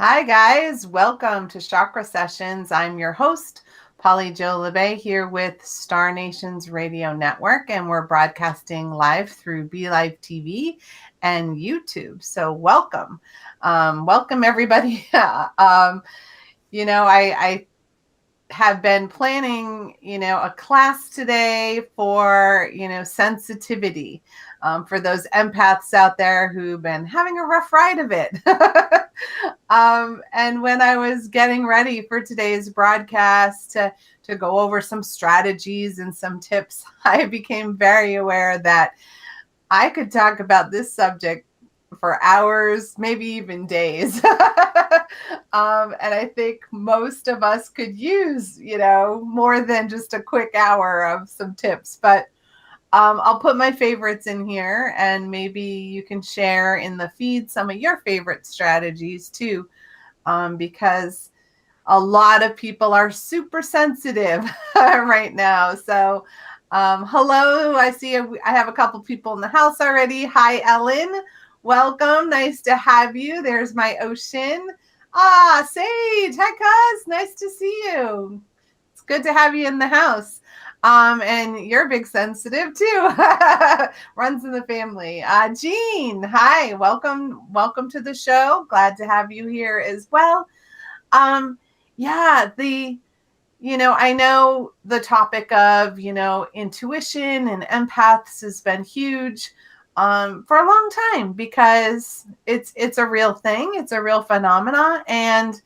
Hi, guys. Welcome to Chakra Sessions. I'm your host, Polly Jo Labbé, here with Star Nations Radio Network, and we're broadcasting live through Be Live TV and YouTube. So welcome. Welcome, everybody. I have been planning, a class today for, sensitivity. For those empaths out there who've been having a rough ride of it. And when I was getting ready for today's broadcast to go over some strategies and some tips, I became very aware that I could talk about this subject for hours, maybe even days. And I think most of us could use, more than just a quick hour of some tips. But I'll put my favorites in here, and maybe you can share in the feed some of your favorite strategies too, because a lot of people are super sensitive right now. So hello, I see I have a couple people in the house already. Hi, Ellen. Welcome. Nice to have you. There's my Ocean. Sage. Hi, cuz. Nice to see you. It's good to have you in the house. And you're big sensitive too. Runs in the family. Jean. Hi. Welcome to the show. Glad to have you here as well. I know the topic of, intuition and empaths has been huge for a long time because it's a real thing. It's a real phenomena. And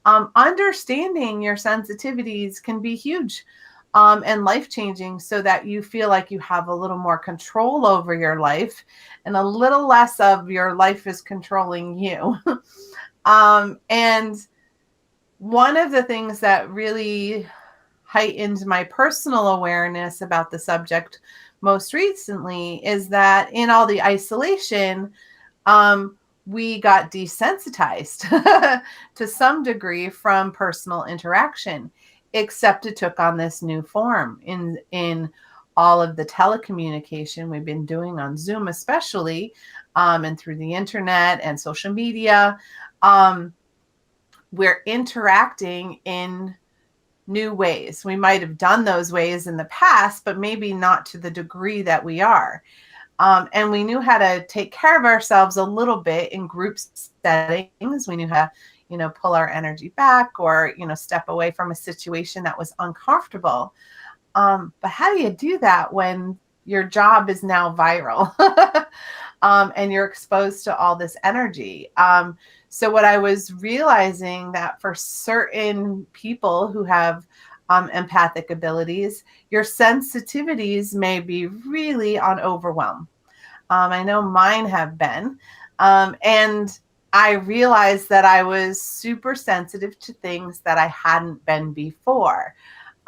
understanding your sensitivities can be huge and life-changing, so that you feel like you have a little more control over your life and a little less of your life is controlling you. And one of the things that really heightened my personal awareness about the subject most recently is that in all the isolation, we got desensitized to some degree from personal interaction, except it took on this new form in all of the telecommunication we've been doing on Zoom, especially, and through the internet and social media. We're interacting in new ways. We might have done those ways in the past, but maybe not to the degree that we are. And we knew how to take care of ourselves a little bit in group settings. We knew how to, pull our energy back or, step away from a situation that was uncomfortable. But how do you do that when your job is now viral and you're exposed to all this energy? So what I was realizing that for certain people who have empathic abilities, your sensitivities may be really on overwhelm. I know mine have been. And I realized that I was super sensitive to things that I hadn't been before.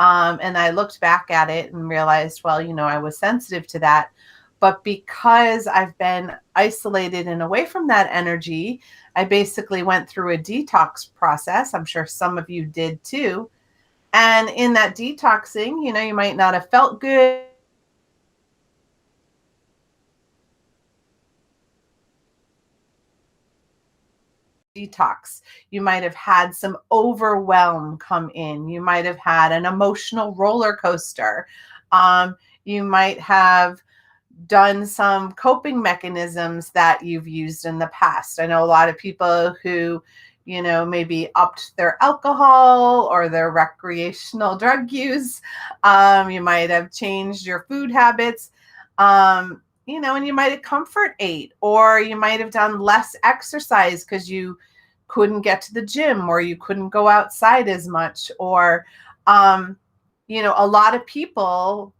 And I looked back at it and realized, well, I was sensitive to that. But because I've been isolated and away from that energy, I basically went through a detox process. I'm sure some of you did too. And in that detoxing, you might not have felt good. Detox. You might have had some overwhelm come in. You might have had an emotional roller coaster. You might have done some coping mechanisms that you've used in the past. I know a lot of people who, maybe upped their alcohol or their recreational drug use. You might have changed your food habits. And you might have comfort ate, or you might have done less exercise because you couldn't get to the gym or you couldn't go outside as much. Or, a lot of people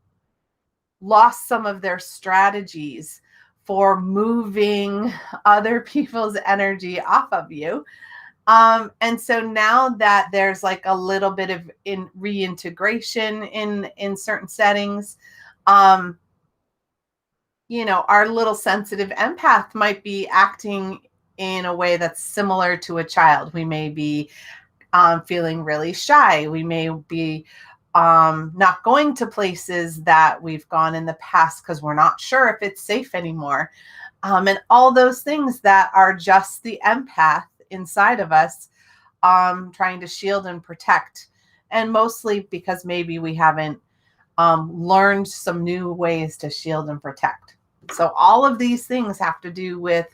lost some of their strategies for moving other people's energy off of you. And so now that there's like a little bit of reintegration in certain settings, our little sensitive empath might be acting in a way that's similar to a child. We may be feeling really shy. We may be not going to places that we've gone in the past because we're not sure if it's safe anymore. And all those things that are just the empath inside of us, trying to shield and protect. And mostly because maybe we haven't learned some new ways to shield and protect. So all of these things have to do with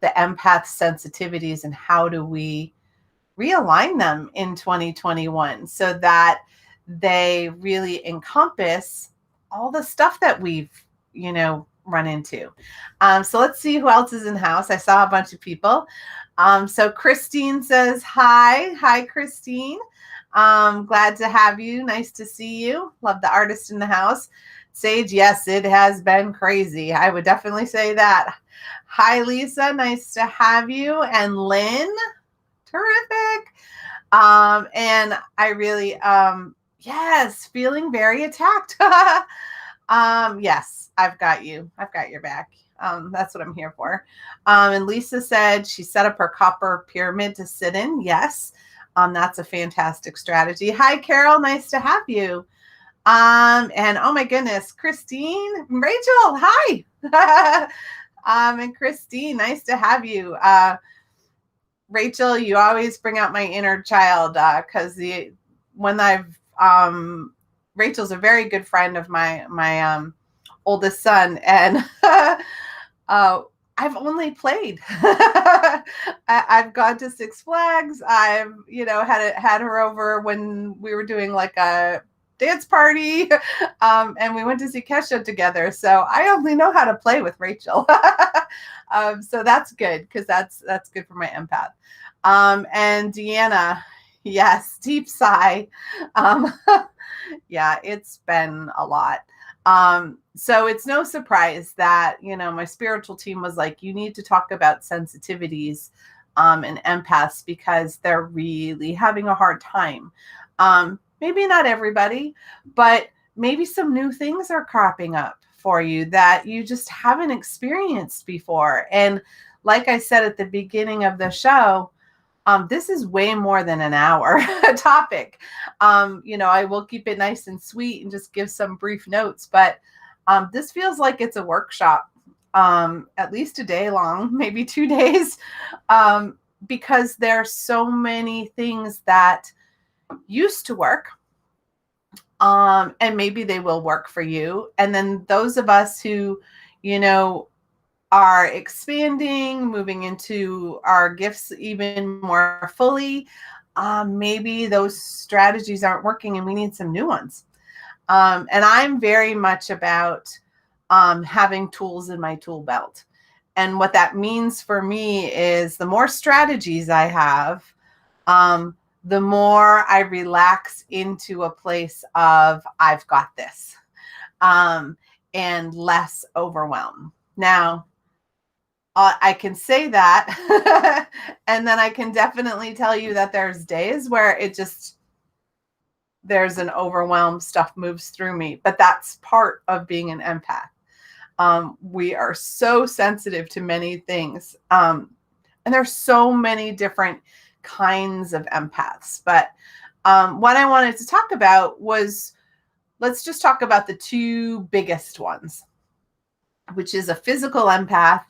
the empath sensitivities and how do we realign them in 2021 so that they really encompass all the stuff that we've, run into. So let's see who else is in the house. I saw a bunch of people. So Christine says, hi. Hi, Christine. Glad to have you. Nice to see you. Love the artist in the house. Sage, yes, it has been crazy. I would definitely say that. Hi, Lisa. Nice to have you. And Lynn, terrific. And I really, yes, feeling very attacked. Yes, I've got you. I've got your back. That's what I'm here for. And Lisa said she set up her copper pyramid to sit in. Yes. That's a fantastic strategy. Hi, Carol. Nice to have you. And oh my goodness, Christine, Rachel, hi. And Christine, nice to have you. Rachel, you always bring out my inner child, because Rachel's a very good friend of my oldest son, and I've only played. I've gone to Six Flags. I've had her over when we were doing like a dance party, and we went to see Kesha together. So I only know how to play with Rachel. So that's good because that's good for my empath. And Deanna, yes, deep sigh. Yeah, it's been a lot. So it's no surprise that, my spiritual team was like, you need to talk about sensitivities and empaths because they're really having a hard time. Maybe not everybody, but maybe some new things are cropping up for you that you just haven't experienced before. And like I said at the beginning of the show, this is way more than an hour topic. I will keep it nice and sweet and just give some brief notes, but this feels like it's a workshop, at least a day long, maybe 2 days, because there's so many things that used to work, and maybe they will work for you. And then those of us who, are expanding, moving into our gifts even more fully, maybe those strategies aren't working and we need some new ones. And I'm very much about having tools in my tool belt. And what that means for me is the more strategies I have, the more I relax into a place of I've got this, and less overwhelm. Now, I can say that, and then I can definitely tell you that there's days where there's an overwhelm, stuff moves through me, but that's part of being an empath. We are so sensitive to many things, and there's so many different kinds of empaths. But what I wanted to talk about was, let's just talk about the two biggest ones, which is a physical empath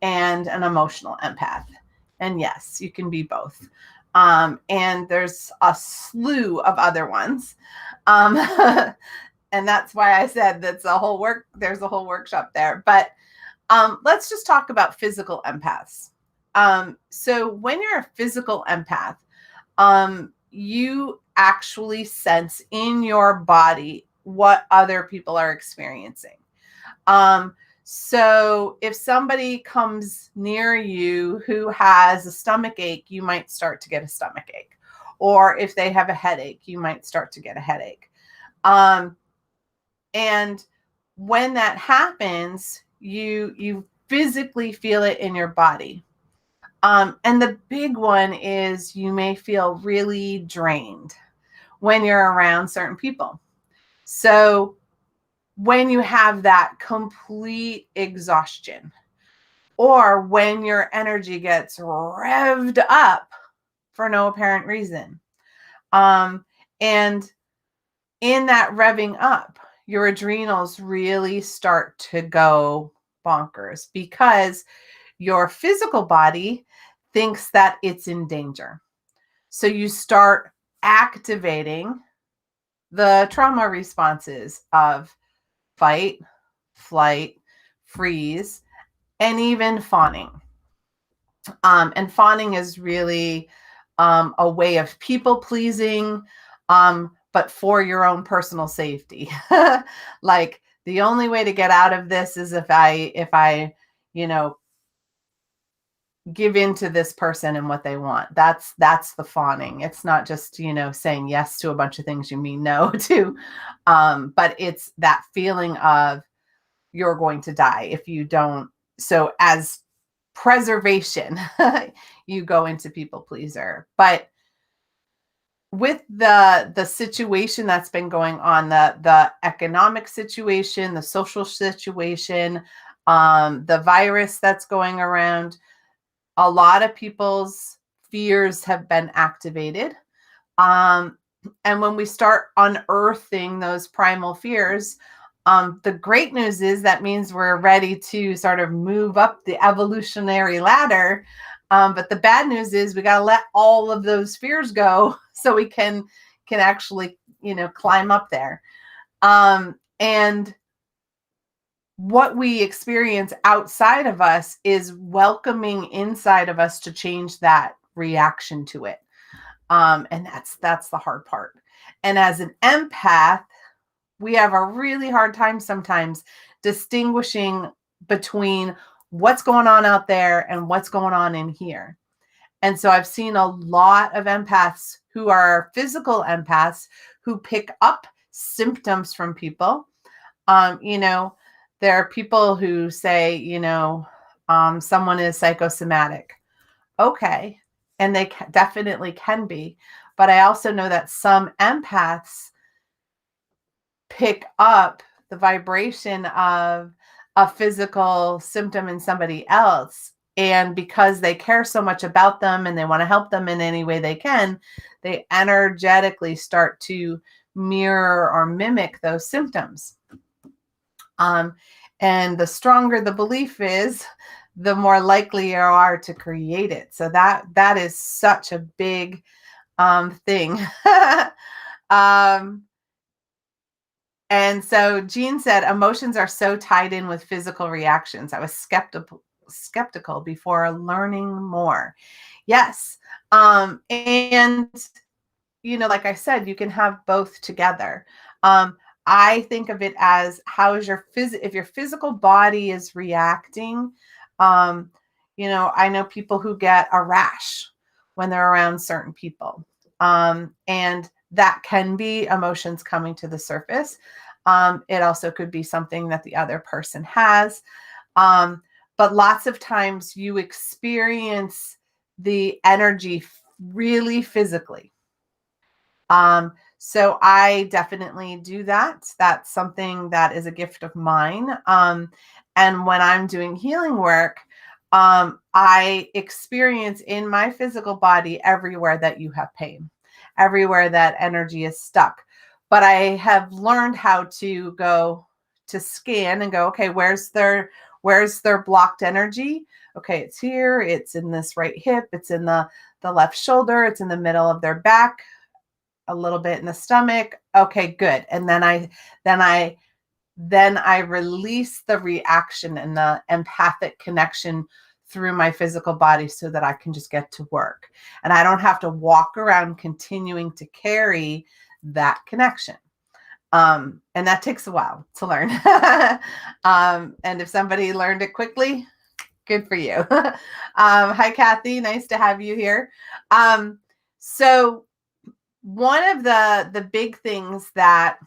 and an emotional empath. And yes, you can be both. And there's a slew of other ones. And that's why I said there's a whole workshop there. But let's just talk about physical empaths. So when you're a physical empath, you actually sense in your body what other people are experiencing. So if somebody comes near you who has a stomach ache, you might start to get a stomach ache. Or if they have a headache, you might start to get a headache. And when that happens, you physically feel it in your body. And the big one is you may feel really drained when you're around certain people. So when you have that complete exhaustion, or when your energy gets revved up for no apparent reason. And in that revving up, your adrenals really start to go bonkers because your physical body thinks that it's in danger. So you start activating the trauma responses of fight, flight, freeze, and even fawning. And fawning is really a way of people pleasing, but for your own personal safety. Like, the only way to get out of this is if I, give in to this person and what they want. That's the fawning. It's not just, saying yes to a bunch of things you mean no to. But it's that feeling of you're going to die if you don't. So as preservation, you go into people pleaser. But with the situation that's been going on, the economic situation, the social situation, the virus that's going around, a lot of people's fears have been activated. And when we start unearthing those primal fears, the great news is that means we're ready to sort of move up the evolutionary ladder. But the bad news is we got to let all of those fears go so we can actually, climb up there. And what we experience outside of us is welcoming inside of us to change that reaction to it. And that's the hard part. And as an empath, we have a really hard time sometimes distinguishing between what's going on out there and what's going on in here. And so I've seen a lot of empaths who are physical empaths who pick up symptoms from people. There are people who say, someone is psychosomatic. Okay. And they definitely can be. But I also know that some empaths pick up the vibration of a physical symptom in somebody else. And because they care so much about them and they want to help them in any way they can, they energetically start to mirror or mimic those symptoms. And the stronger the belief is, the more likely you are to create it. So that is such a big thing. And so Jean said, emotions are so tied in with physical reactions. I was skeptical before learning more. Yes. And, like I said, you can have both together. I think of it as if your physical body is reacting. I know people who get a rash when they're around certain people. And that can be emotions coming to the surface. It also could be something that the other person has. But lots of times you experience the energy really physically. So I definitely do that. That's something that is a gift of mine. And when I'm doing healing work, I experience in my physical body everywhere that you have pain, everywhere that energy is stuck. But I have learned how to go to scan and go, okay, where's their blocked energy? Okay, it's here, it's in this right hip, it's in the left shoulder, it's in the middle of their back, a little bit in the stomach. Okay, good. And then I release the reaction and the empathic connection through my physical body so that I can just get to work. And I don't have to walk around continuing to carry that connection. And that takes a while to learn. And if somebody learned it quickly, good for you. Hi, Kathy. Nice to have you here. So one of the big things that,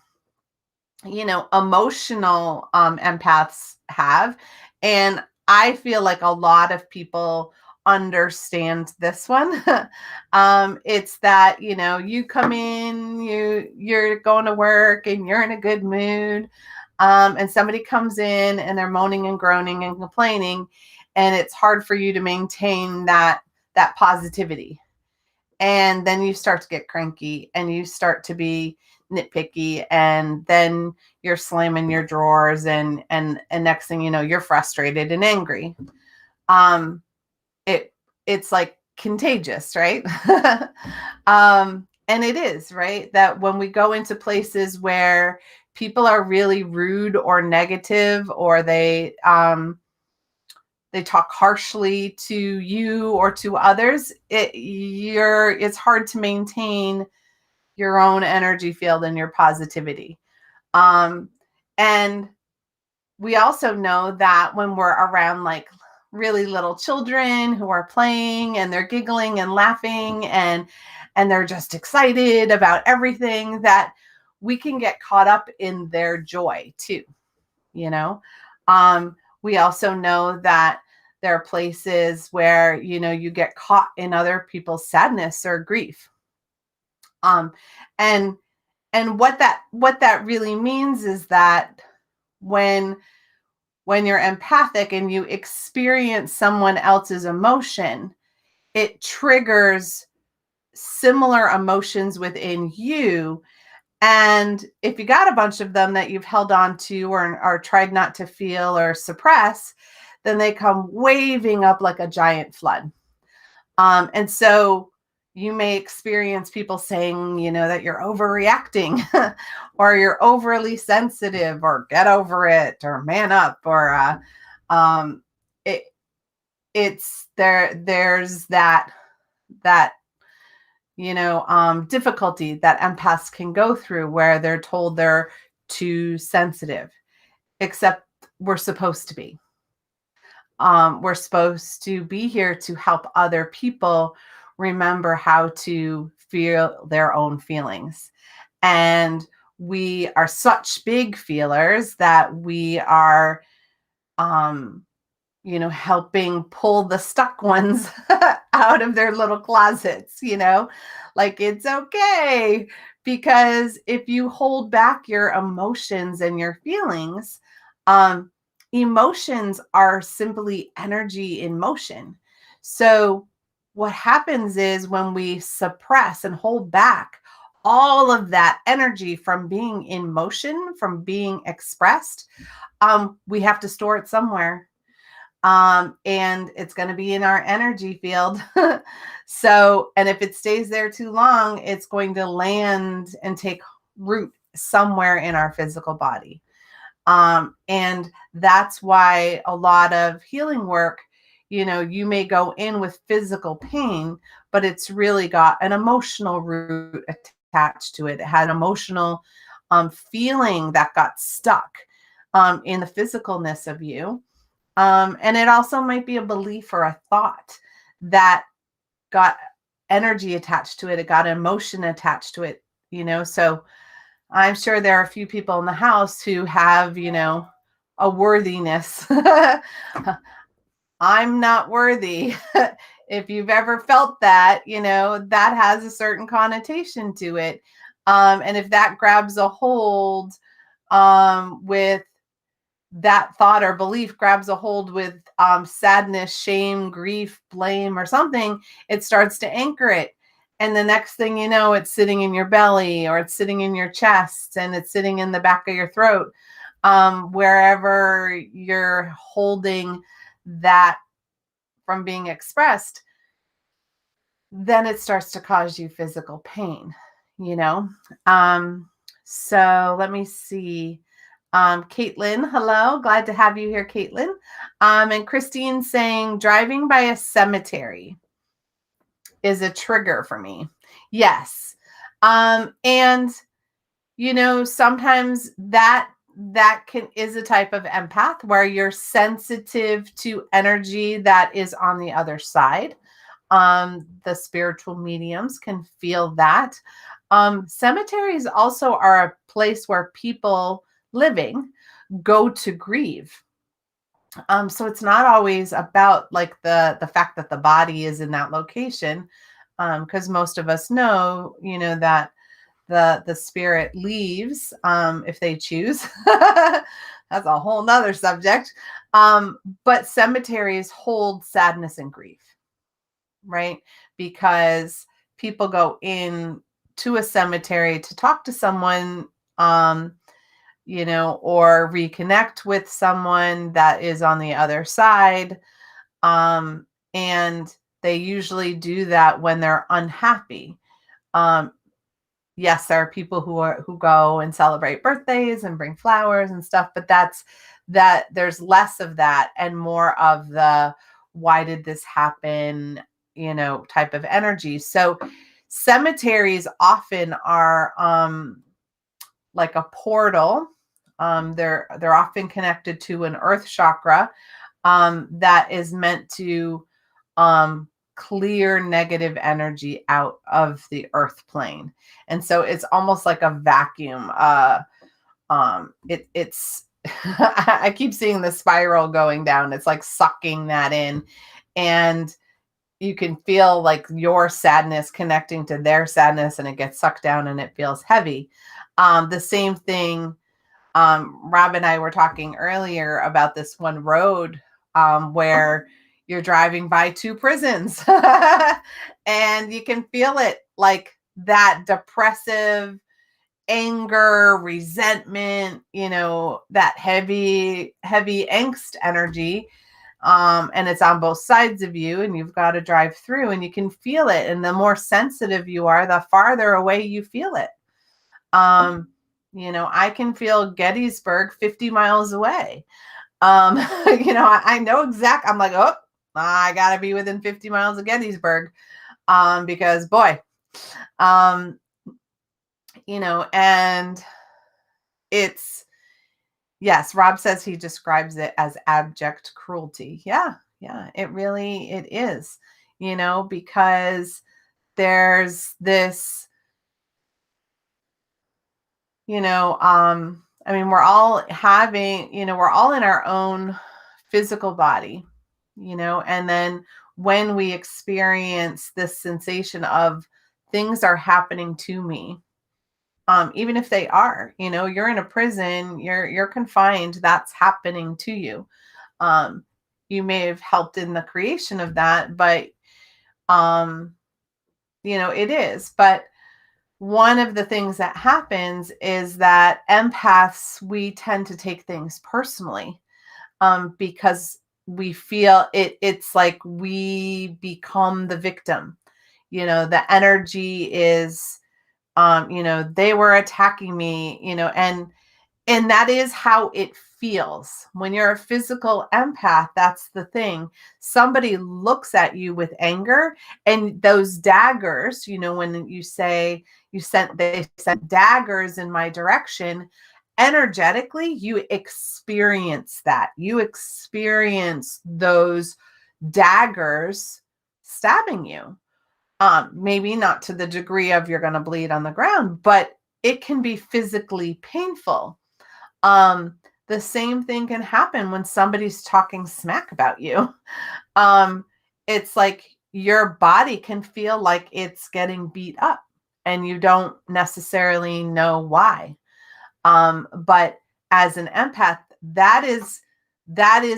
emotional empaths have, and I feel like a lot of people understand this one. It's that, you come in, you're going to work and you're in a good mood. And somebody comes in and they're moaning and groaning and complaining, and it's hard for you to maintain that positivity. And then you start to get cranky and you start to be nitpicky, and then you're slamming your drawers and next thing you know, you're frustrated and angry. It's like contagious, right? And it is, right? That when we go into places where people are really rude or negative, or they talk harshly to you or to others, it's hard to maintain your own energy field and your positivity. And we also know that when we're around like really little children who are playing and they're giggling and laughing and they're just excited about everything, that we can get caught up in their joy too, you know. We also know that there are places where, you know, you get caught in other people's sadness or grief. And what that really means is that when you're empathic and you experience someone else's emotion, it triggers similar emotions within you. And if you got a bunch of them that you've held on to or tried not to feel or suppress, then they come waving up like a giant flood. And so you may experience people saying, you know, that you're overreacting or you're overly sensitive or get over it or man up or it's there's that you know, difficulty that empaths can go through where they're told they're too sensitive, except we're supposed to be. We're supposed to be here to help other people remember how to feel their own feelings. And we are such big feelers that we are, you know, helping pull the stuck ones out of their little closets, you know, like it's okay. Because if you hold back your emotions and your feelings, emotions are simply energy in motion. So what happens is when we suppress and hold back all of that energy from being in motion, from being expressed, we have to store it somewhere. And it's going to be in our energy field. So, and if it stays there too long, it's going to land and take root somewhere in our physical body. And that's why a lot of healing work, you know, you may go in with physical pain, but it's really got an emotional root attached to it. It had an emotional feeling that got stuck in the physicalness of you. And it also might be a belief or a thought that got energy attached to it. It got emotion attached to it, you know. So I'm sure there are a few people in the house who have, you know, a worthiness. I'm not worthy. If you've ever felt that, you know, that has a certain connotation to it. And if that grabs a hold with that thought or belief grabs a hold with sadness, shame, grief, blame, or something, it starts to anchor it. And the next thing you know, it's sitting in your belly or it's sitting in your chest and it's sitting in the back of your throat, wherever you're holding that from being expressed, then it starts to cause you physical pain, you know? So let me see. Caitlin, hello. Glad to have you here, Caitlin. And Christine saying driving by a cemetery is a trigger for me. Yes. And you know, sometimes that is a type of empath where you're sensitive to energy that is on the other side. The spiritual mediums can feel that. Cemeteries also are a place where people living go to grieve. So it's not always about like the fact that the body is in that location, because most of us know, you know, that the spirit leaves if they choose. That's a whole nother subject. But cemeteries hold sadness and grief, right? Because people go in to a cemetery to talk to someone, you know, or reconnect with someone that is on the other side. And They usually do that when they're unhappy. Um, yes, there are people who go and celebrate birthdays and bring flowers and stuff, but there's less of that and more of the why did this happen, type of energy. So cemeteries often are like a portal. They're often connected to an earth chakra that is meant to clear negative energy out of the earth plane. And so it's almost like a vacuum. It's I keep seeing the spiral going down. It's like sucking that in, and you can feel like your sadness connecting to their sadness, and it gets sucked down and it feels heavy. The same thing. Rob and I were talking earlier about this one road where you're driving by two prisons and you can feel it, like that depressive anger, resentment, that heavy angst energy. And it's on both sides of you, and you've got to drive through, and you can feel it. And the more sensitive you are, the farther away you feel it. I can feel Gettysburg 50 miles away. I know I'm like, oh, I gotta be within 50 miles of Gettysburg. Because boy, and it's, yes, Rob says he describes it as abject cruelty. Yeah, it is, because there's this, we're all we're all in our own physical body, and then when we experience this sensation of things are happening to me, even if they are, you're in a prison, you're confined, that's happening to you. You may have helped in the creation of that, but, it is. But one of the things that happens is that empaths, we tend to take things personally, because we feel it's like we become the victim. The energy is, they were attacking me, and that is how it feels. When you're a physical empath, that's the thing. Somebody looks at you with anger, and those daggers, when you say they sent daggers in my direction, energetically, you experience that. You experience those daggers stabbing you. Maybe not to the degree of you're going to bleed on the ground, but it can be physically painful. The same thing can happen when somebody's talking smack about you. It's like your body can feel like it's getting beat up, and you don't necessarily know why. But as an empath, that is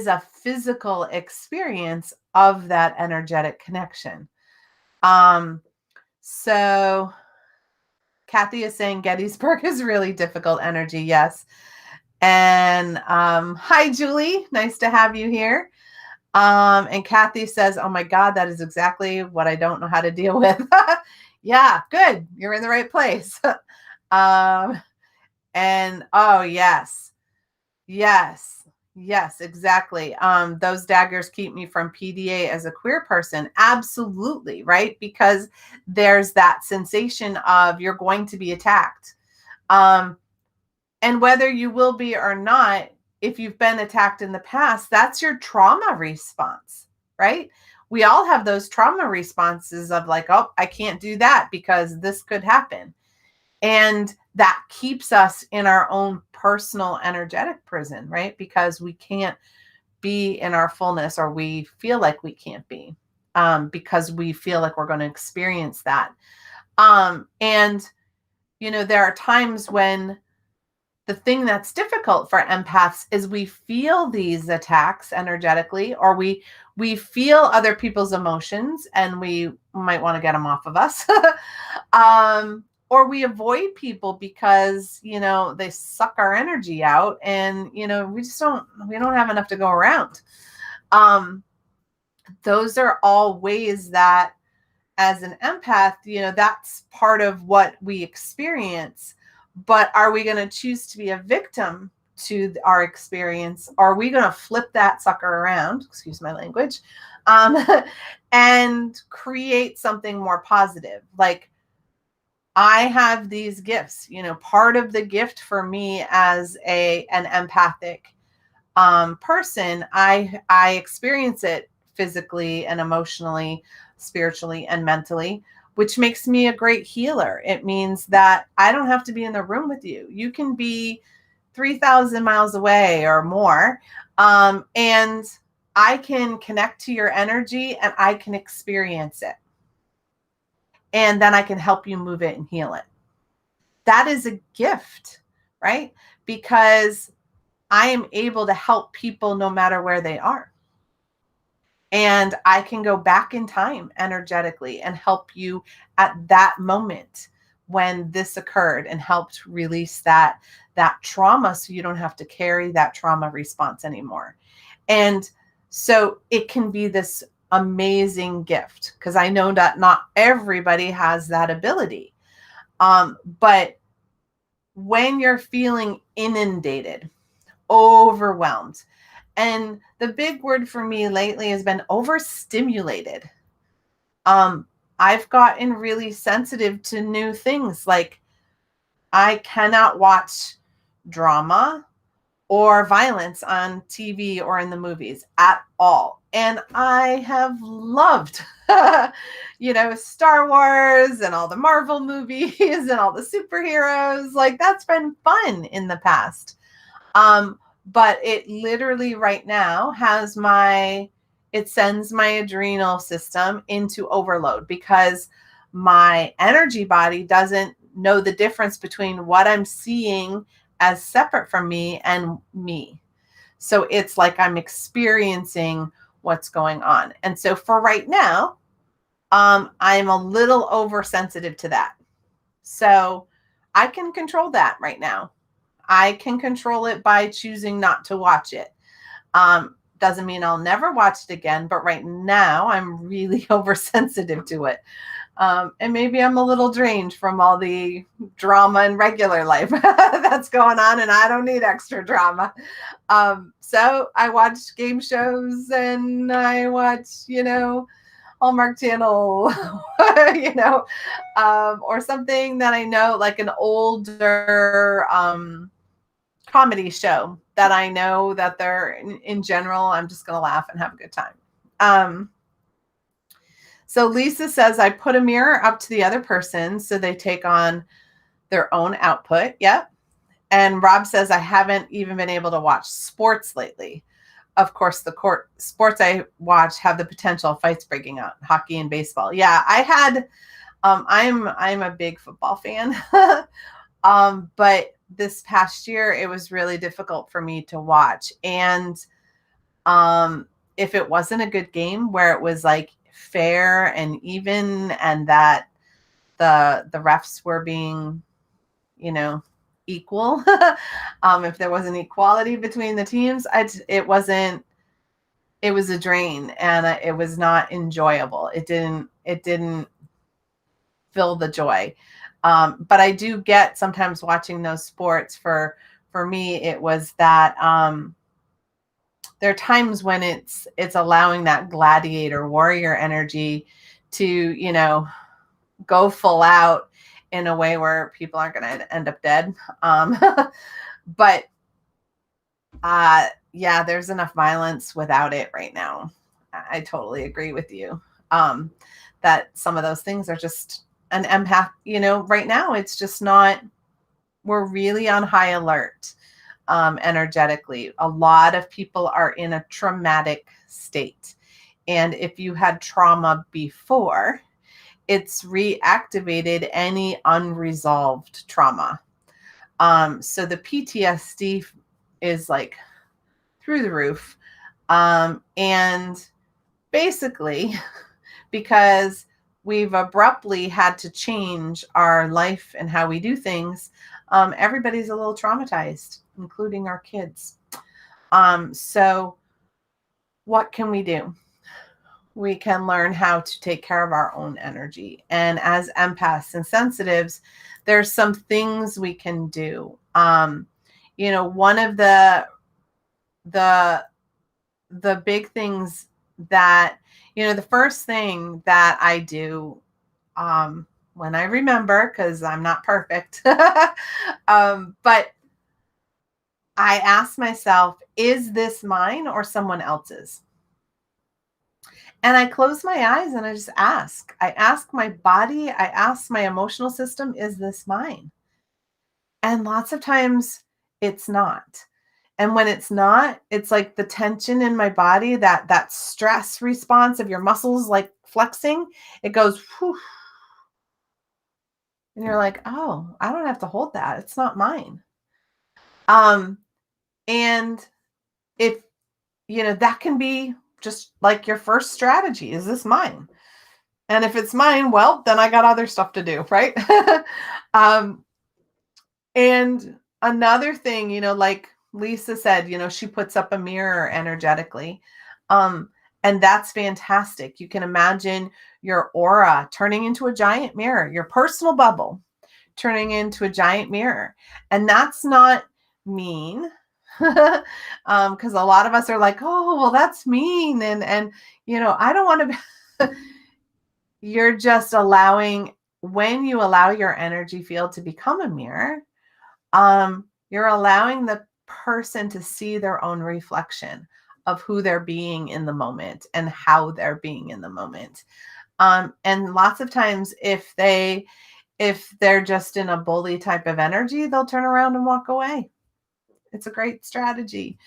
a physical experience of that energetic connection. So Kathy is saying Gettysburg is really difficult energy. Yes. And hi, Julie. Nice to have you here. And Kathy says, oh my God, that is exactly what I don't know how to deal with. Yeah, good. You're in the right place. And oh, yes. Yes, exactly. Those daggers keep me from PDA as a queer person. Absolutely, right? Because there's that sensation of you're going to be attacked. And whether you will be or not, if you've been attacked in the past, that's your trauma response, right? We all have those trauma responses of like, oh, I can't do that because this could happen. And that keeps us in our own personal energetic prison, right? Because we can't be in our fullness, or we feel like we can't be, because we feel like we're going to experience that. And, there are times when the thing that's difficult for empaths is we feel these attacks energetically, or we feel other people's emotions, and we might want to get them off of us. Or we avoid people because, they suck our energy out, and, we don't have enough to go around. those are all ways that, as an empath, that's part of what we experience. But are we going to choose to be a victim to our experience? Are we going to flip that sucker around, excuse my language, and create something more positive? Like, I have these gifts, part of the gift for me as an empathic person, I experience it physically and emotionally, spiritually and mentally, which makes me a great healer. It means that I don't have to be in the room with you. You can be 3,000 miles away or more. And I can connect to your energy and I can experience it. And then I can help you move it and heal it. That is a gift, right? Because I am able to help people no matter where they are. And I can go back in time energetically and help you at that moment when this occurred and helped release that trauma, so you don't have to carry that trauma response anymore. And so it can be this amazing gift, because I know that not everybody has that ability. But when you're feeling inundated, overwhelmed, and the big word for me lately has been overstimulated. I've gotten really sensitive to new things. Like, I cannot watch drama or violence on TV or in the movies at all. And I have loved, Star Wars and all the Marvel movies and all the superheroes. Like, that's been fun in the past. But it literally right now it sends my adrenal system into overload, because my energy body doesn't know the difference between what I'm seeing as separate from me and me. So it's like I'm experiencing what's going on. And so for right now, I'm a little oversensitive to that. So I can control that right now. I can control it by choosing not to watch it. Doesn't mean I'll never watch it again, but right now I'm really oversensitive to it. And maybe I'm a little drained from all the drama in regular life that's going on, and I don't need extra drama. So I watch game shows and I watch, Hallmark Channel, or something that I know, like an older comedy show that I know that they're in general, I'm just going to laugh and have a good time. So Lisa says, I put a mirror up to the other person so they take on their own output. Yep. And Rob says, I haven't even been able to watch sports lately. Of course, the sports I watch have the potential of fights breaking out, hockey and baseball. Yeah, I had, I'm a big football fan. But this past year, it was really difficult for me to watch. And if it wasn't a good game where it was like fair and even, and that the refs were being, equal, if there wasn't equality between the teams, it was a drain, and it was not enjoyable. It didn't fill the joy. But I do get sometimes watching those sports, for me, it was that there are times when it's allowing that gladiator warrior energy to, go full out in a way where people aren't going to end up dead. But yeah, there's enough violence without it right now. I totally agree with you. That some of those things are just an empath, right now it's just not, we're really on high alert. Energetically, a lot of people are in a traumatic state. And if you had trauma before, it's reactivated any unresolved trauma. So the PTSD is like through the roof. And basically, because we've abruptly had to change our life and how we do things, everybody's a little traumatized, including our kids. So what can we do? we can learn how to take care of our own energy. And as empaths and sensitives, there's some things we can do. One of the big things that, the first thing that I do, when I remember, because I'm not perfect, but I ask myself, is this mine or someone else's? And I close my eyes and I just ask. I ask my body, I ask my emotional system, is this mine? And lots of times it's not. And when it's not, it's like the tension in my body, that stress response of your muscles like flexing, it goes, whew, and you're like, oh, I don't have to hold that. It's not mine. And if that can be just like your first strategy. Is this mine? And if it's mine, well, then I got other stuff to do, right? And another thing, like Lisa said, she puts up a mirror energetically. And that's fantastic. You can imagine your aura turning into a giant mirror, your personal bubble turning into a giant mirror. And that's not mean. Because a lot of us are like, oh, well, that's mean. And I don't want to be. You're just allowing, when you allow your energy field to become a mirror, you're allowing the person to see their own reflection of who they're being in the moment and how they're being in the moment. And lots of times if they're just in a bully type of energy, they'll turn around and walk away. It's a great strategy.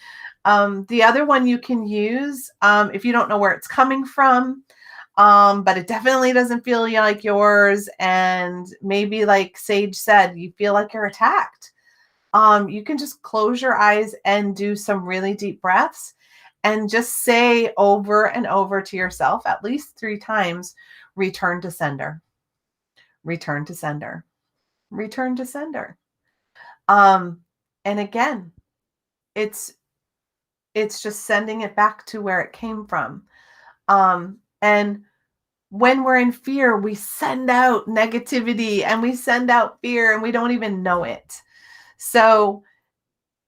The other one you can use, if you don't know where it's coming from, but it definitely doesn't feel like yours, and maybe like Sage said, you feel like you're attacked. You can just close your eyes and do some really deep breaths and just say over and over to yourself at least 3 times, return to sender, return to sender, return to sender. And again, it's just sending it back to where it came from. And when we're in fear, we send out negativity and we send out fear and we don't even know it. So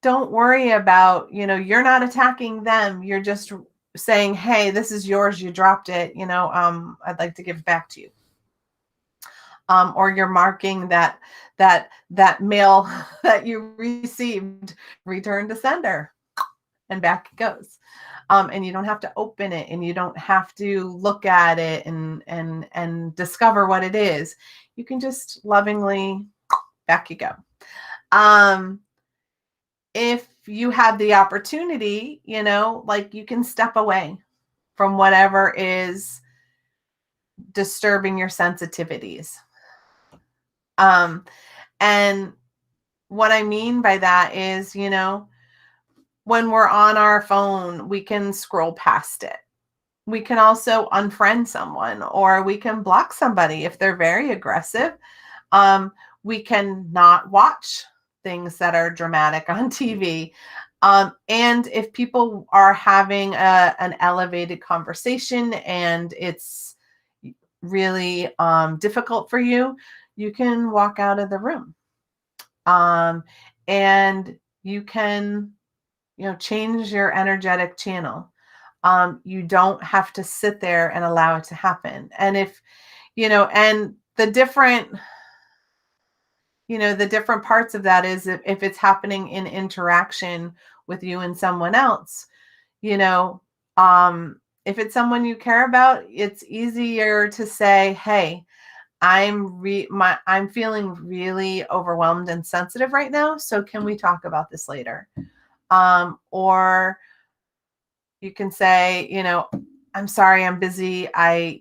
don't worry about, you're not attacking them. You're just saying, hey, this is yours. You dropped it. I'd like to give it back to you. Or you're marking that mail that you received, return to sender, and back it goes. And you don't have to open it, and you don't have to look at it and discover what it is. You can just lovingly, back you go. If you have the opportunity, like you can step away from whatever is disturbing your sensitivities. And what I mean by that is, when we're on our phone, we can scroll past it. We can also unfriend someone, or we can block somebody if they're very aggressive. We can not watch things that are dramatic on TV. And if people are having an elevated conversation and it's really difficult for you, you can walk out of the room. And you can, change your energetic channel. You don't have to sit there and allow it to happen. And if, and the different parts of that is if it's happening in interaction with you and someone else, if it's someone you care about, it's easier to say, hey, I'm feeling really overwhelmed and sensitive right now. So can we talk about this later? Or you can say, I'm sorry, I'm busy. I've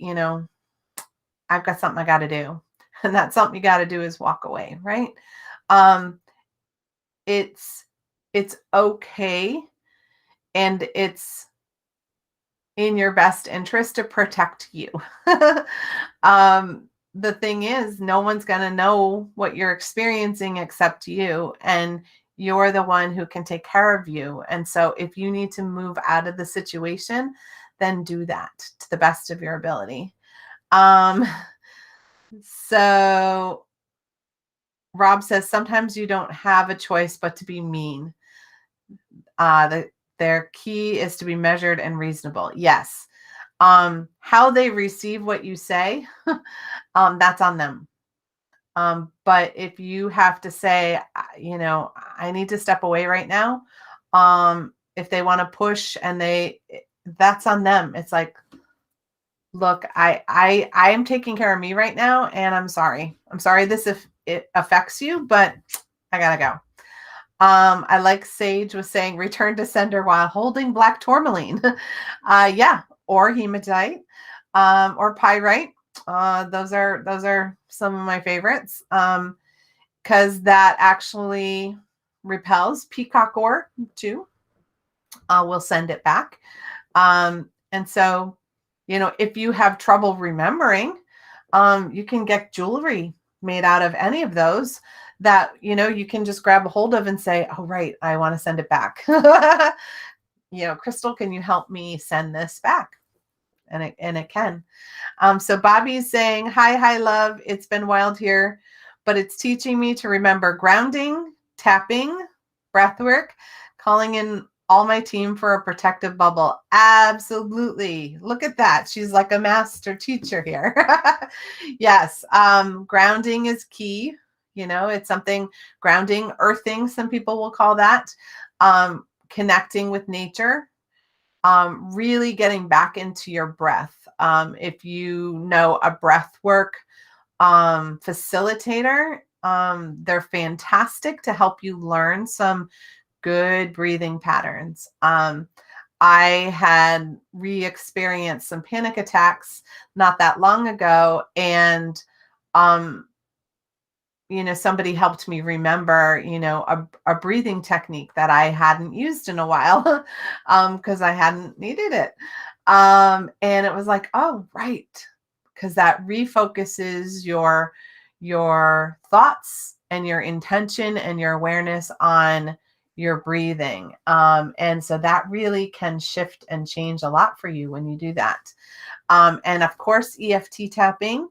got something I got to do. And that something you got to do is walk away. Right. It's okay. And it's in your best interest to protect you. The thing is, no one's going to know what you're experiencing except you. And you're the one who can take care of you. And so if you need to move out of the situation, then do that to the best of your ability. So Rob says, sometimes you don't have a choice but to be mean. Their key is to be measured and reasonable. Yes. How they receive what you say, that's on them. But if you have to say, I need to step away right now. If they want to push and that's on them. It's like, look, I am taking care of me right now, and I'm sorry. I'm sorry if it affects you, but I gotta go. I like Sage was saying, return to sender while holding black tourmaline. Yeah, or hematite, or pyrite. Those are some of my favorites. Because that actually repels peacock ore too. We'll send it back. And so, if you have trouble remembering, you can get jewelry made out of any of those that, you can just grab a hold of and say, oh, right, I want to send it back. Crystal, can you help me send this back? And it can. So Bobby's saying, hi, love. It's been wild here, but it's teaching me to remember grounding, tapping, breath work, calling in all my team for a protective bubble. Absolutely. Look at that. She's like a master teacher here. Yes. Grounding is key. It's something, grounding, earthing, some people will call that. Connecting with nature. Really getting back into your breath. If you know a breath work facilitator, they're fantastic to help you learn some good breathing patterns. I had re-experienced some panic attacks not that long ago, and somebody helped me remember, a breathing technique that I hadn't used in a while, because I hadn't needed it. And it was like, oh, right. Because that refocuses your thoughts and your intention and your awareness on your breathing. And so that really can shift and change a lot for you when you do that. And of course, EFT tapping.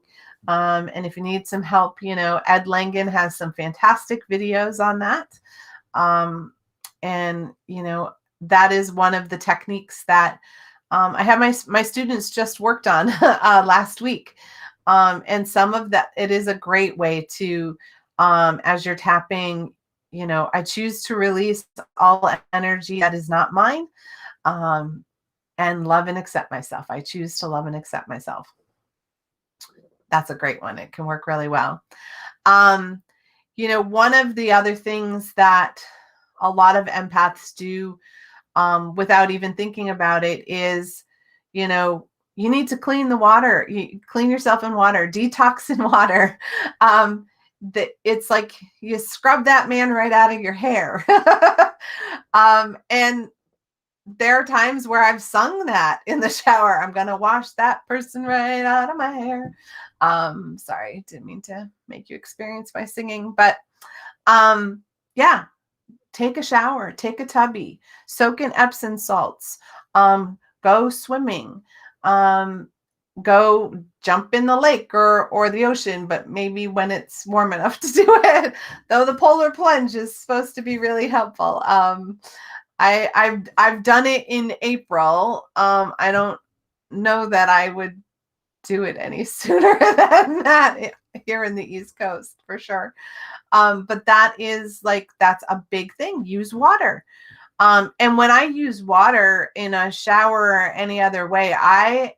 And if you need some help, Ed Langen has some fantastic videos on that. And, that is one of the techniques that I have my students just worked on last week. And some of that, it is a great way to, as you're tapping, I choose to release all energy that is not mine, and love and accept myself. I choose to love and accept myself. That's a great one. It can work really well. One of the other things that a lot of empaths do, without even thinking about it, is, you need to clean the water. You clean yourself in water, detox in water. It's like you scrub that man right out of your hair. And there are times where I've sung that in the shower. I'm going to wash that person right out of my hair. Sorry, didn't mean to make you experience my singing, but yeah, take a shower, take a tubby, soak in Epsom salts, go swimming, go jump in the lake or the ocean, but maybe when it's warm enough to do it, though the polar plunge is supposed to be really helpful. I've done it in April. I don't know that I would do it any sooner than that here in the East Coast, for sure. But that's a big thing. Use water. And when I use water in a shower or any other way, I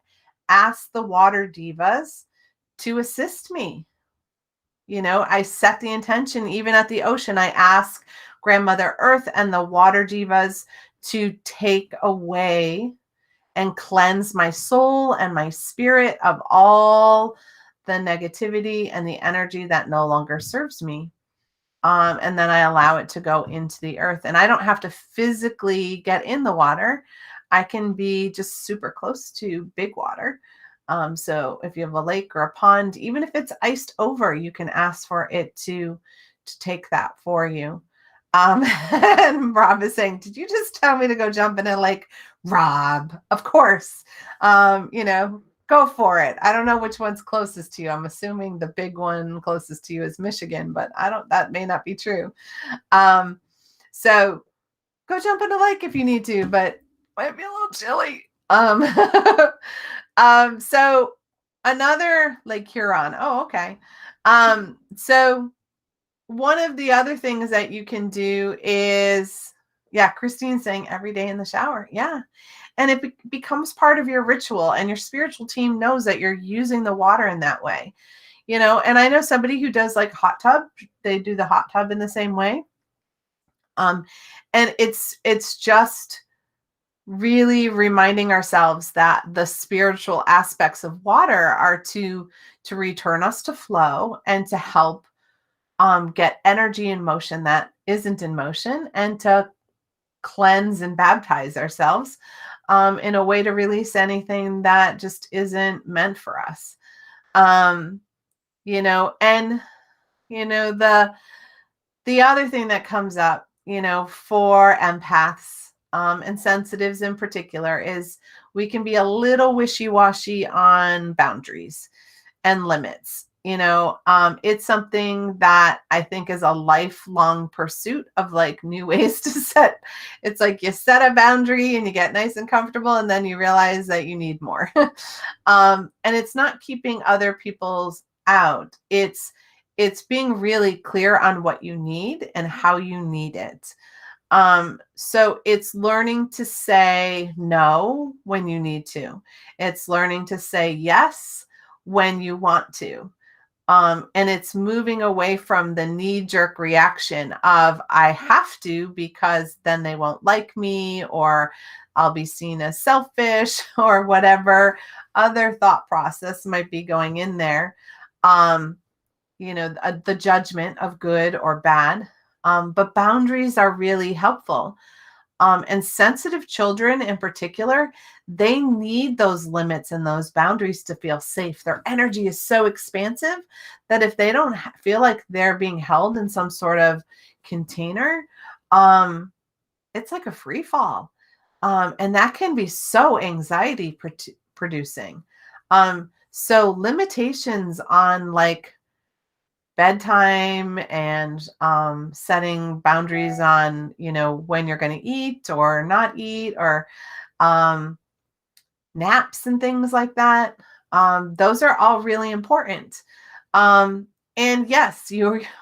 ask the water divas to assist me. I set the intention. Even at the ocean, I ask Grandmother Earth and the water divas to take away and cleanse my soul and my spirit of all the negativity and the energy that no longer serves me. And then I allow it to go into the earth. And I don't have to physically get in the water. I can be just super close to big water. So if you have a lake or a pond, even if it's iced over, you can ask for it to take that for you. And Rob is saying, did you just tell me to go jump in a lake Rob, of course. Go for it. I don't know which one's closest to you. I'm assuming the big one closest to you is Michigan, but that may not be true. So go jump in the lake if you need to, but it might be a little chilly. So another Lake Huron. Oh, okay. So one of the other things that you can do is, Christine's saying every day in the shower. Yeah. And it becomes part of your ritual, and your spiritual team knows that you're using the water in that way, and I know somebody who does like hot tub, they do the hot tub in the same way. And it's just really reminding ourselves that the spiritual aspects of water are to return us to flow and to help get energy in motion that isn't in motion, and to cleanse and baptize ourselves in a way to release anything that just isn't meant for us. And the other thing that comes up, for empaths and sensitives in particular, is we can be a little wishy-washy on boundaries and limits. It's something that I think is a lifelong pursuit of like new ways to set. It's like you set a boundary and you get nice and comfortable, and then you realize that you need more. And it's not keeping other people's out. It's being really clear on what you need and how you need it. So it's learning to say no when you need to. It's learning to say yes when you want to. And it's moving away from the knee-jerk reaction of I have to because then they won't like me, or I'll be seen as selfish, or whatever other thought process might be going in there. The judgment of good or bad. But boundaries are really helpful. And sensitive children in particular, they need those limits and those boundaries to feel safe. Their energy is so expansive that if they don't feel like they're being held in some sort of container, it's like a free fall. And that can be so anxiety producing. So limitations on like bedtime and setting boundaries on, when you're going to eat or not eat, or naps and things like that. Those are all really important. And yes,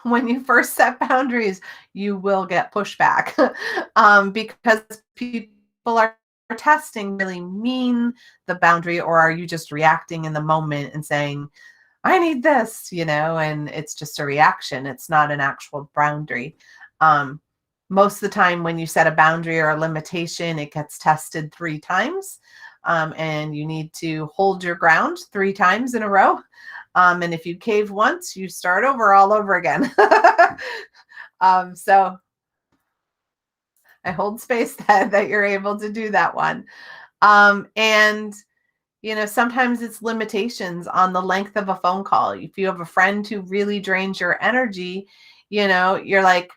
when you first set boundaries, you will get pushback because people are testing really mean the boundary, or are you just reacting in the moment and saying, I need this, and it's just a reaction. It's not an actual boundary. Most of the time when you set a boundary or a limitation, it gets tested 3 times. And you need to hold your ground 3 times in a row. And if you cave once, you start over all over again. So I hold space that you're able to do that one. And sometimes it's limitations on the length of a phone call. If you have a friend who really drains your energy, you're like,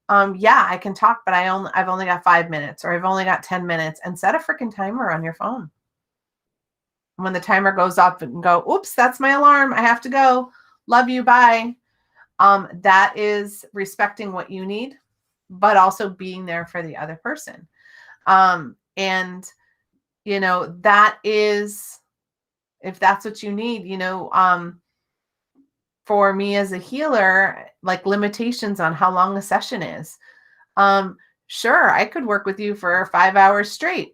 I can talk, but I've only got 5 minutes, or I've only got 10 minutes, and set a freaking timer on your phone. When the timer goes up, and go, oops, that's my alarm. I have to go. Love you. Bye. That is respecting what you need, but also being there for the other person. And that is, if that's what you need, for me as a healer, like limitations on how long a session is. Sure, I could work with you for 5 hours straight.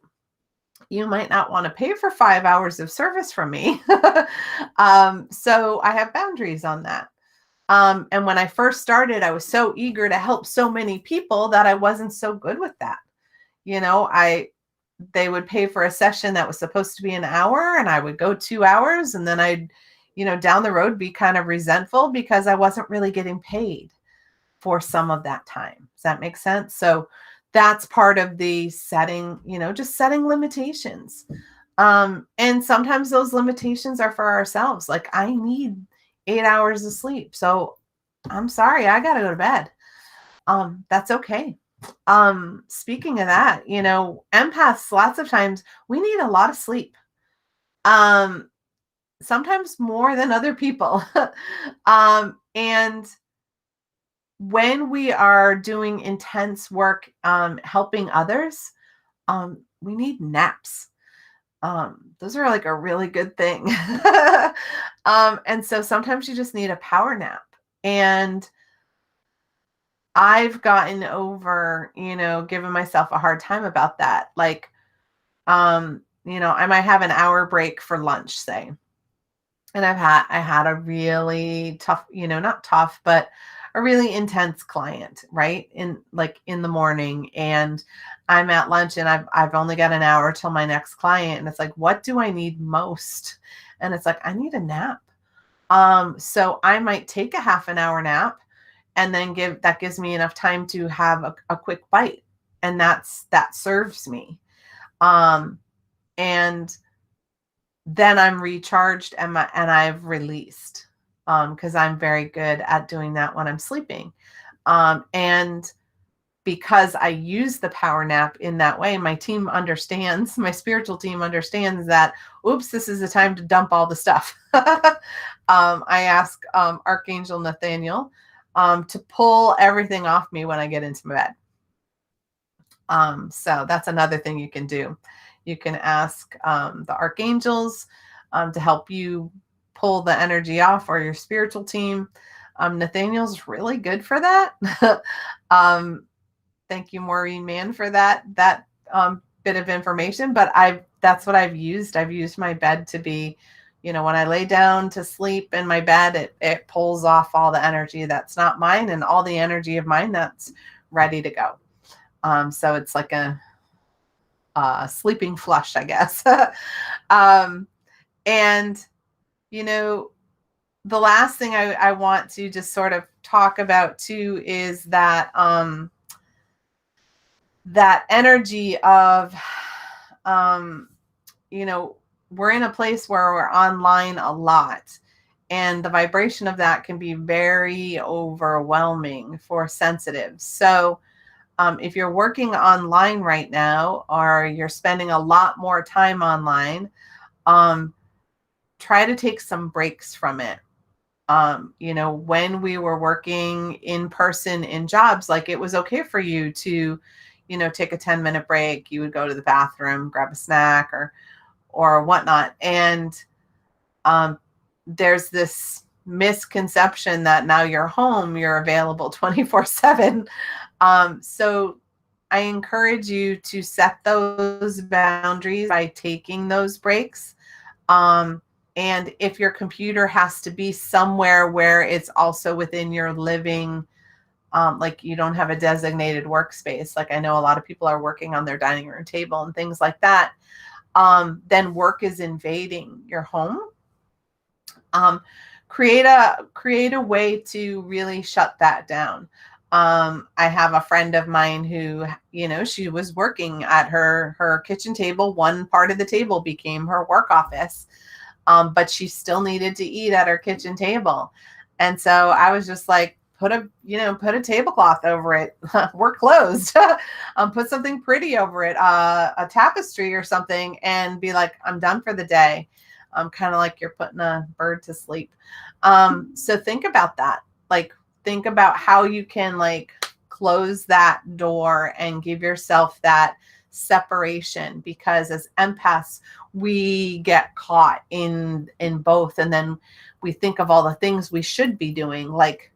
You might not want to pay for 5 hours of service from me. So I have boundaries on that. And when I first started, I was so eager to help so many people that I wasn't so good with that. They would pay for a session that was supposed to be an hour, and I would go 2 hours, and then I'd, down the road be kind of resentful because I wasn't really getting paid for some of that time. Does that make sense? So that's part of the setting, just setting limitations. And sometimes those limitations are for ourselves. Like, I need 8 hours of sleep. So I'm sorry, I got to go to bed. That's okay. Speaking of that, empaths, lots of times we need a lot of sleep. Um, Sometimes more than other people. And when we are doing intense work, helping others, we need naps. Those are like a really good thing. And so sometimes you just need a power nap. And I've gotten over, giving myself a hard time about that. Like, I might have an hour break for lunch, say. And I had a really tough, not tough, but a really intense client, right? In the morning, and I'm at lunch and I've only got an hour till my next client, and it's like, what do I need most? And it's like, I need a nap. So I might take a half an hour nap, and then that gives me enough time to have a quick bite, and that serves me. And then I'm recharged and I've released, because I'm very good at doing that when I'm sleeping. And because I use the power nap in that way, my spiritual team understands that, oops, this is the time to dump all the stuff. I ask Archangel Nathaniel to pull everything off me when I get into my bed. So that's another thing you can do. You can ask the archangels to help you pull the energy off, or your spiritual team. Nathaniel's really good for that. Thank you, Maureen Mann, for that bit of information. But that's what I've used. I've used my bed to be, when I lay down to sleep in my bed, it pulls off all the energy that's not mine, and all the energy of mine that's ready to go. So it's like a sleeping flush, I guess. And, the last thing I want to just sort of talk about too is that that energy of, we're in a place where we're online a lot, and the vibration of that can be very overwhelming for sensitives. So if you're working online right now, or you're spending a lot more time online, try to take some breaks from it. When we were working in person in jobs, like, it was okay for you to, take a 10-minute break. You would go to the bathroom, grab a snack or whatnot. And there's this misconception that now you're home, you're available 24/7. So I encourage you to set those boundaries by taking those breaks. And if your computer has to be somewhere where it's also within your living, like you don't have a designated workspace, like I know a lot of people are working on their dining room table and things like that, then work is invading your home. Create a way to really shut that down. I have a friend of mine who, she was working at her kitchen table. One part of the table became her work office. But she still needed to eat at her kitchen table. And so I was just like, put a tablecloth over it. We're closed. Put something pretty over it, a tapestry or something, and be like, I'm done for the day. Kind of like you're putting a bird to sleep. So think about that. Like, think about how you can close that door and give yourself that separation, because as empaths, we get caught in both, and then we think of all the things we should be doing. Like,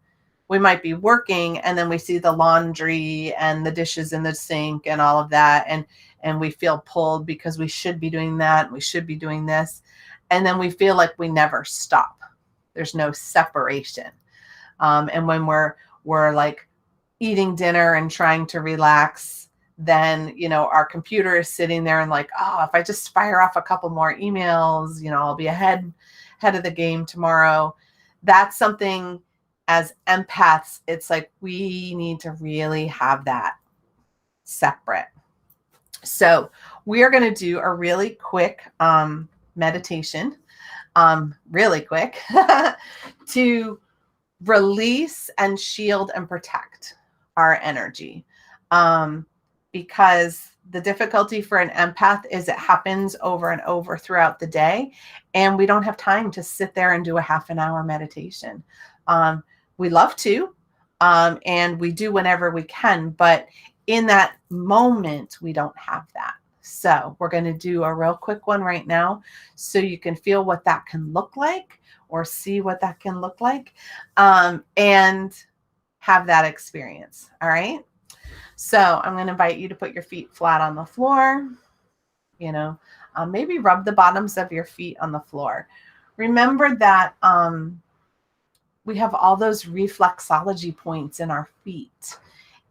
we might be working, and then we see the laundry and the dishes in the sink and all of that, and we feel pulled because we should be doing that, and we should be doing this, and then we feel like we never stop. There's no separation. And when we're like eating dinner and trying to relax, then, our computer is sitting there and like, oh, if I just fire off a couple more emails, I'll be ahead of the game tomorrow. That's something, as empaths, it's like we need to really have that separate. So we are going to do a really quick meditation, really quick, to release and shield and protect our energy. Um, because the difficulty for an empath is it happens over and over throughout the day, and we don't have time to sit there and do a half an hour meditation. We love to, and we do whenever we can, but in that moment, we don't have that. So we're going to do a real quick one right now so you can feel what that can look like or see what that can look like, and have that experience. All right. So I'm going to invite you to put your feet flat on the floor, maybe rub the bottoms of your feet on the floor. Remember that we have all those reflexology points in our feet,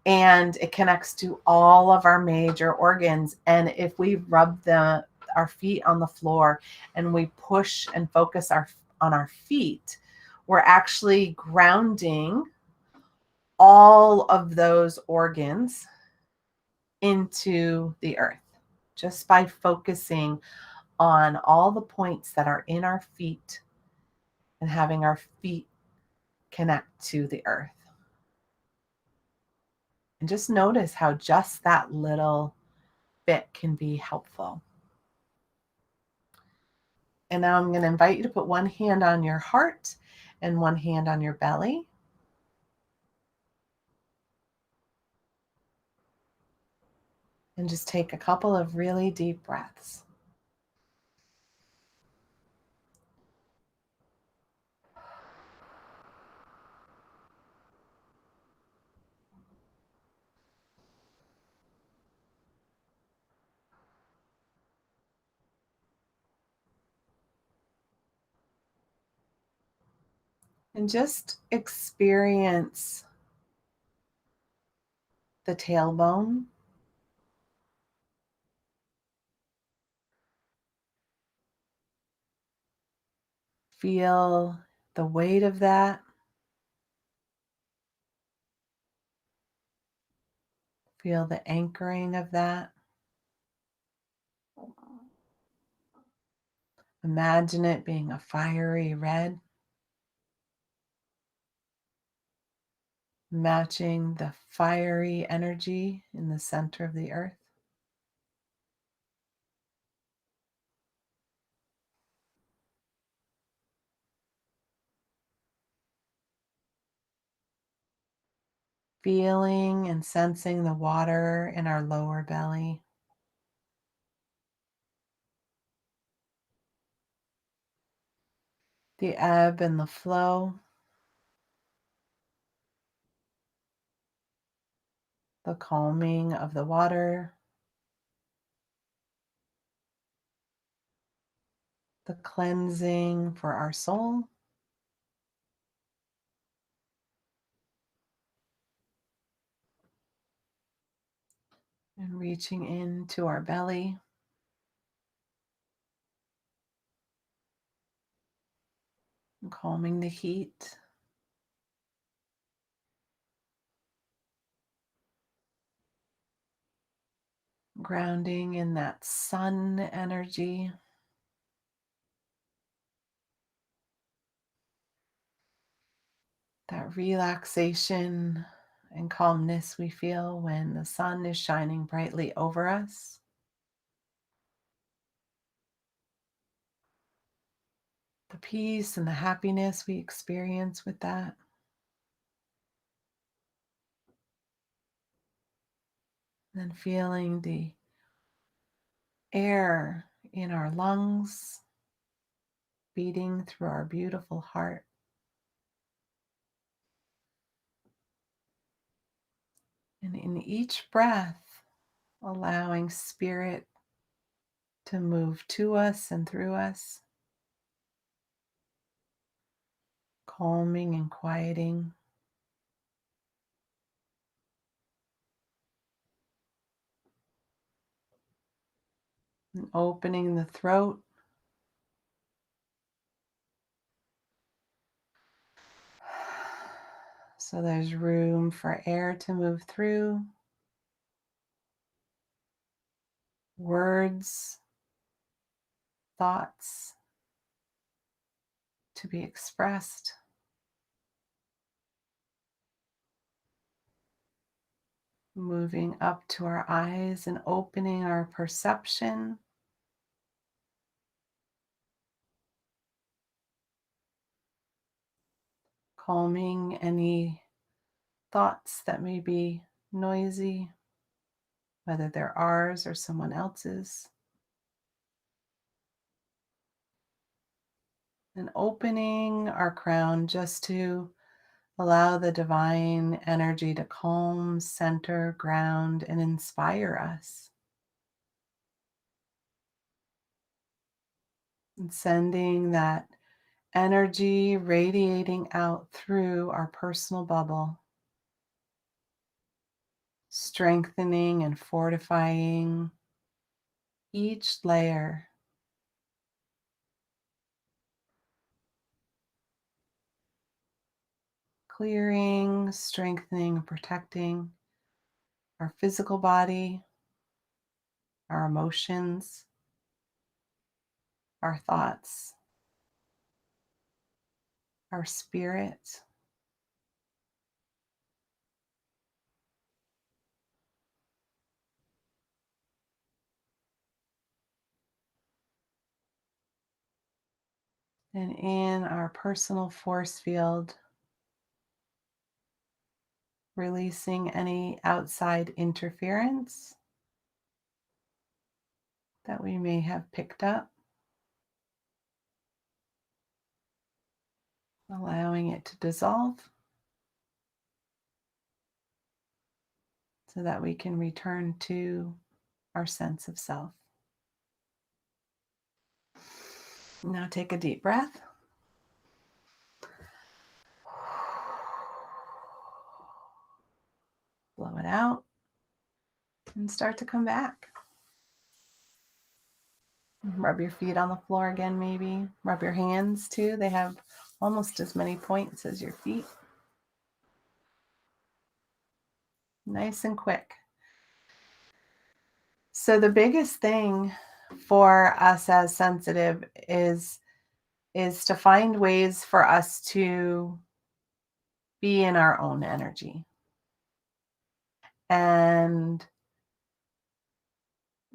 and it connects to all of our major organs. And if we rub our feet on the floor and we push and focus on our feet, we're actually grounding all of those organs into the earth just by focusing on all the points that are in our feet and having our feet connect to the earth. And just notice how just that little bit can be helpful. And now I'm going to invite you to put one hand on your heart and one hand on your belly. And just take a couple of really deep breaths. And just experience the tailbone. Feel the weight of that. Feel the anchoring of that. Imagine it being a fiery red, matching the fiery energy in the center of the earth. Feeling and sensing the water in our lower belly. The ebb and the flow. The calming of the water. The cleansing for our soul. And reaching into our belly. And calming the heat. Grounding in that sun energy. That relaxation and calmness we feel when the sun is shining brightly over us. The peace and the happiness we experience with that. And then feeling the air in our lungs beating through our beautiful heart. And in each breath, allowing spirit to move to us and through us, calming and quieting. And opening the throat. So there's room for air to move through, words, thoughts to be expressed. Moving up to our eyes and opening our perception. Calming any thoughts that may be noisy, whether they're ours or someone else's. And opening our crown just to allow the divine energy to calm, center, ground, and inspire us. And sending that energy radiating out through our personal bubble, strengthening and fortifying each layer. Clearing, strengthening, and protecting our physical body, our emotions, our thoughts, our spirit. And in our personal force field, releasing any outside interference that we may have picked up, allowing it to dissolve so that we can return to our sense of self. Now take a deep breath. Blow it out and start to come back. Rub your feet on the floor again, maybe. Rub your hands too. They have almost as many points as your feet. Nice and quick. So the biggest thing for us as sensitive is to find ways for us to be in our own energy. And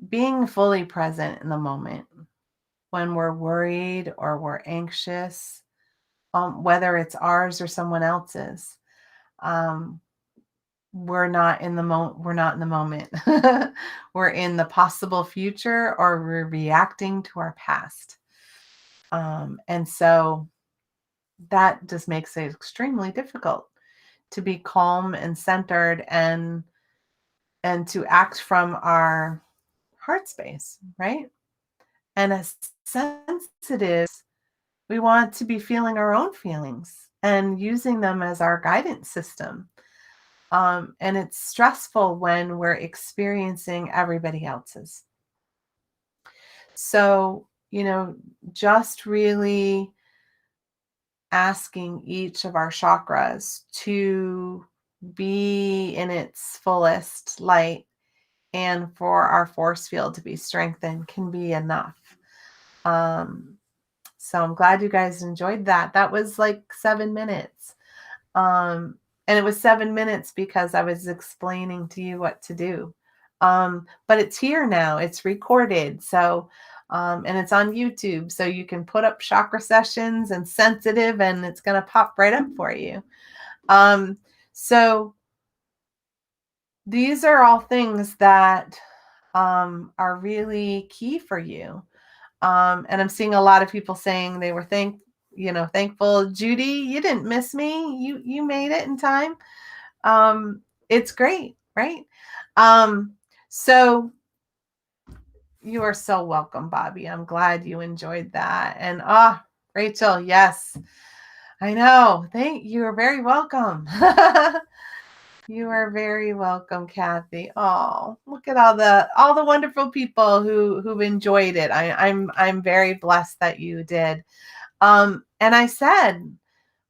being fully present in the moment when we're worried or we're anxious, whether it's ours or someone else's, we're not in the moment. We're not in the moment. We're in the possible future, or we're reacting to our past. And so that just makes it extremely difficult to be calm and centered and to act from our heart space, right? And as sensitives, we want to be feeling our own feelings and using them as our guidance system. And it's stressful when we're experiencing everybody else's. So, just really asking each of our chakras to be in its fullest light and for our force field to be strengthened can be enough. So I'm glad you guys enjoyed that. That was like 7 minutes. And it was 7 minutes because I was explaining to you what to do. But it's here now. It's recorded. So, and it's on YouTube. So you can put up chakra sessions and sensitive, and it's going to pop right up for you. So these are all things that are really key for you. And I'm seeing a lot of people saying they were thankful. Judy, you didn't miss me. You made it in time. It's great, right? So you are so welcome, Bobby. I'm glad you enjoyed that. And Rachel, yes, I know. You are very welcome. You are very welcome, Kathy. Oh, look at all the wonderful people who've enjoyed it. I'm very blessed that you did. And I said,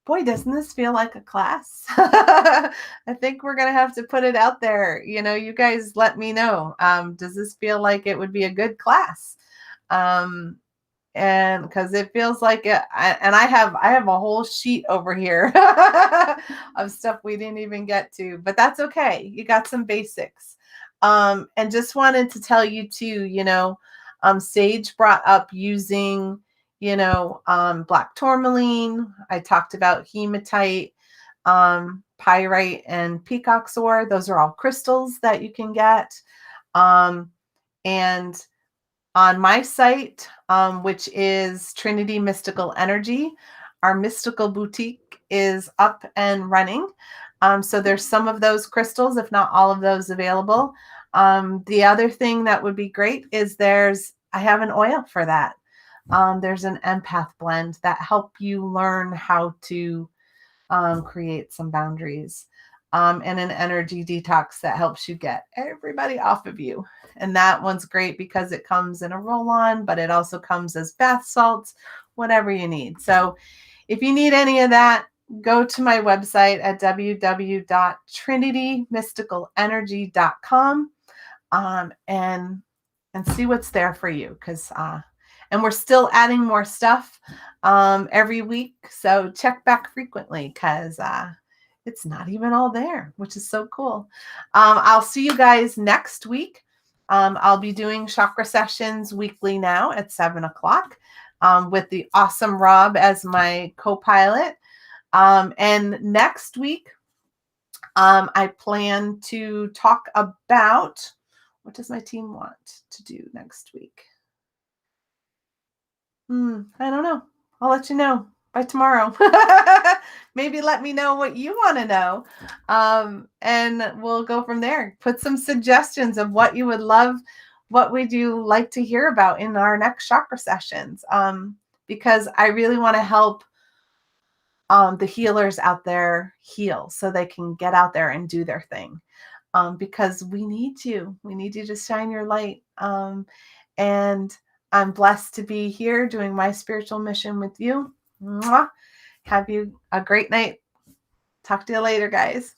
boy, doesn't this feel like a class? I think we're gonna have to put it out there. You guys let me know. Does this feel like it would be a good class? And because it feels like it, and I have a whole sheet over here of stuff we didn't even get to, but that's okay. You got some basics. And just wanted to tell you too, Sage brought up using, black tourmaline. I talked about hematite, pyrite, and peacock's ore. Those are all crystals that you can get. And on my site, which is Trinity Mystical Energy, our mystical boutique is up and running. So there's some of those crystals, if not all of those, available. The other thing that would be great is I have an oil for that. There's an empath blend that help you learn how to create some boundaries, and an energy detox that helps you get everybody off of you. And that one's great because it comes in a roll-on, but it also comes as bath salts, whatever you need. So if you need any of that, go to my website at www.trinitymystical.energy.com, and see what's there for you. And we're still adding more stuff every week. So check back frequently because it's not even all there, which is so cool. I'll see you guys next week. I'll be doing chakra sessions weekly now at 7:00 with the awesome Rob as my co-pilot. And next week, I plan to talk about, what does my team want to do next week? I don't know. I'll let you know by tomorrow. Maybe let me know what you want to know. And we'll go from there. Put some suggestions of what you would love, what would you like to hear about in our next chakra sessions? Because I really want to help the healers out there heal so they can get out there and do their thing. Because we need you. We need you to shine your light. And I'm blessed to be here doing my spiritual mission with you. Mwah. Have you a great night. Talk to you later, guys.